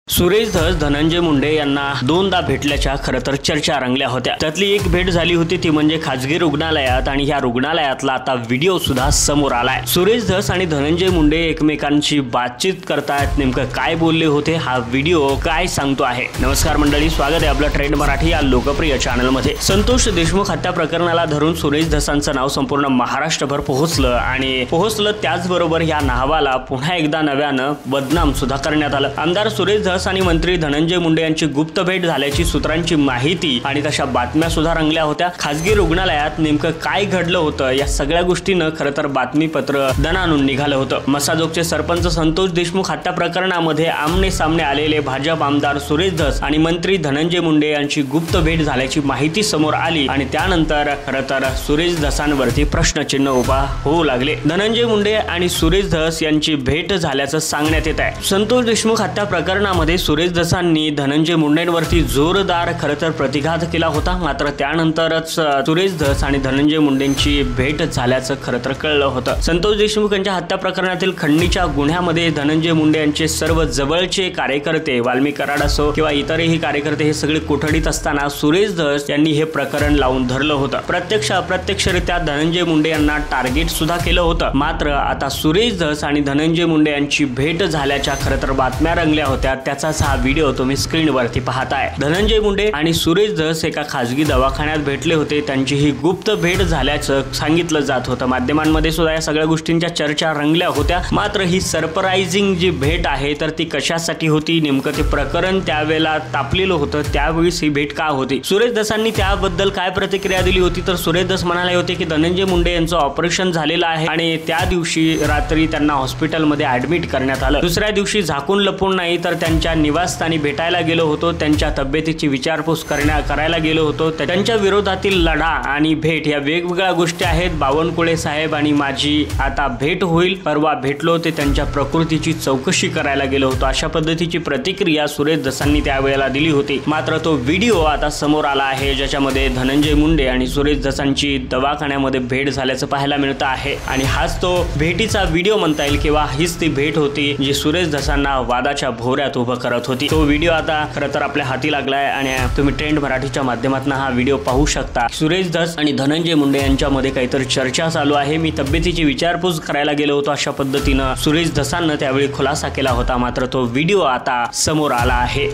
सुरेश धस धनंजय मुंडे यांना दोनदा भेटल्याच्या खरं तर चर्चा रंगल्या होत्या। त्यातली एक भेट झाली होती ती म्हणजे खाजगी रुग्णालयात आणि ह्या रुग्णालयातला आता व्हिडिओ सुद्धा समोर आलाय। सुरेश धस आणि धनंजय मुंडे एकमेकांशी बातचीत करतायत, नेमकं काय बोलले होते हा व्हिडिओ काय सांगतो आहे। नमस्कार मंडळी, स्वागत आहे आपलं ट्रेंड मराठी या लोकप्रिय चॅनल मध्ये। संतोष देशमुख हत्या प्रकरणाला धरून सुरेश धसांचं नाव संपूर्ण महाराष्ट्रभर पोहोचलं त्याचबरोबर या नावाला पुन्हा एकदा नव्यानं बदनाम सुद्धा करण्यात आलं। आमदार सुरेश धस आणि मंत्री धनंजय मुंडे यांची गुप्त भेट झाल्याची सूत्रांची माहिती आणि तशा बातम्या सुद्धा रंगल्या होत्या। खाजगी रुग्णालयात नेमकं काय घडलं होतं या सगळ्या गोष्टीनं खरं तर बातमीपत्र दणाणून निघालं होतं। मसाजोगचे सरपंच संतोष देशमुख हत्या प्रकरणामध्ये आमने सामने आलेले भाजप आमदार सुरेश धस आणि मंत्री धनंजय मुंडे यांची गुप्त भेट झाल्याची माहिती समोर आली आणि त्यानंतर खरं तर सुरेश धसांवरती प्रश्नचिन्ह उभा होऊ लागले। धनंजय मुंडे आणि सुरेश धस यांची भेट झाल्याचं सांगण्यात येत आहे। संतोष देशमुख हत्या प्रकरणामध्ये सुरेश धसांनी धनंजय मुंडेंवरती जोरदार खरं तर प्रतिघात केला होता, मात्र त्यानंतरच सुरेश धस आणि धनंजय मुंडेंची भेट झाल्याचं खरं तर कळलं होतं। संतोष देशमुख यांच्या हत्या प्रकरणातील खंडणीच्या गुन्ह्यामध्ये धनंजय मुंडे यांचे सर्व जवळचे कार्यकर्ते, वाल्मिक कराड असो किंवा इतरही कार्यकर्ते हे सगळे कोठडीत असताना सुरेश धस यांनी हे प्रकरण लावून धरलं होतं। प्रत्यक्ष अप्रत्यक्षरित्या धनंजय मुंडे यांना टार्गेट सुद्धा केलं होतं। मात्र आता सुरेश धस आणि धनंजय मुंडे यांची भेट झाल्याच्या खरं तर बातम्या रंगल्या होत्या। त्याचाच हा व्हिडिओ तुम्ही स्क्रीनवरती पाहताय। धनंजय मुंडे आणि सुरेश धस एका खाजगी दवाखान्यात भेटले होते, त्यांची ही गुप्त भेट झाल्याचं सांगितलं जात होतं। माध्यमांमध्ये सुद्धा या सगळ्या गोष्टींच्या चर्चा रंगल्या होत्या। मात्र ही सरप्राइझिंग जी भेट आहे तर ती कशासाठी होती, नेमकं ते प्रकरण त्यावेळेला तापलेलं होतं, त्यावेळीस ही भेट का होती, सुरेश धसांनी त्याबद्दल काय प्रतिक्रिया दिली होती तर सुरेश धस म्हणाले होते की धनंजय मुंडे यांचं ऑपरेशन झालेलं आहे आणि त्या दिवशी रात्री त्यांना हॉस्पिटलमध्ये ऍडमिट करण्यात आलं। दुसऱ्या दिवशी झाकून लपून नाही तर त्यांच्या निवासस्थानी भेटायला गेलो होतो, त्यांच्या तब्येतीची विचारपूस करायला गेलो होतो। त्यांच्या विरोधातील लढा आणि भेट या वेगवेगळ्या गोष्टी आहेत। बावनकुळे साहेब आणि माझी आता भेट होईल, परवा भेटलो ते त्यांच्या प्रकृतीची चौकशी करायला गेलो होतो, अशा पद्धतीची प्रतिक्रिया सुरेश धसांनी त्यावेळेला दिली होती। मात्र तो व्हिडिओ आता समोर आला आहे ज्याच्यामध्ये धनंजय मुंडे आणि सुरेश धसांची दवाखान्यामध्ये भेट झाल्याचं पाहायला मिळतं आहे आणि हाच तो भेटीचा व्हिडिओ म्हणता येईल किंवा हीच ती भेट होती जी सुरेश धसांना वादाच्या भोवऱ्यात उभं करत होती। तो व्हिडिओ आता खरं तर आपल्या हाती लागलाय आणि तुम्ही ट्रेंड मराठीच्या माध्यमातून हा व्हिडिओ पाहू शकता। सुरेश धस आणि धनंजय मुंडे यांच्यामध्ये काहीतरी चर्चा चालू आहे। मी तब्येतीची विचारपूस करायला गेलो होतो अशा पद्धतीनं सुरेश धसांना त्यावेळी खुलासा केला होता। मात्र तो व्हिडिओ आता समोर आला आहे।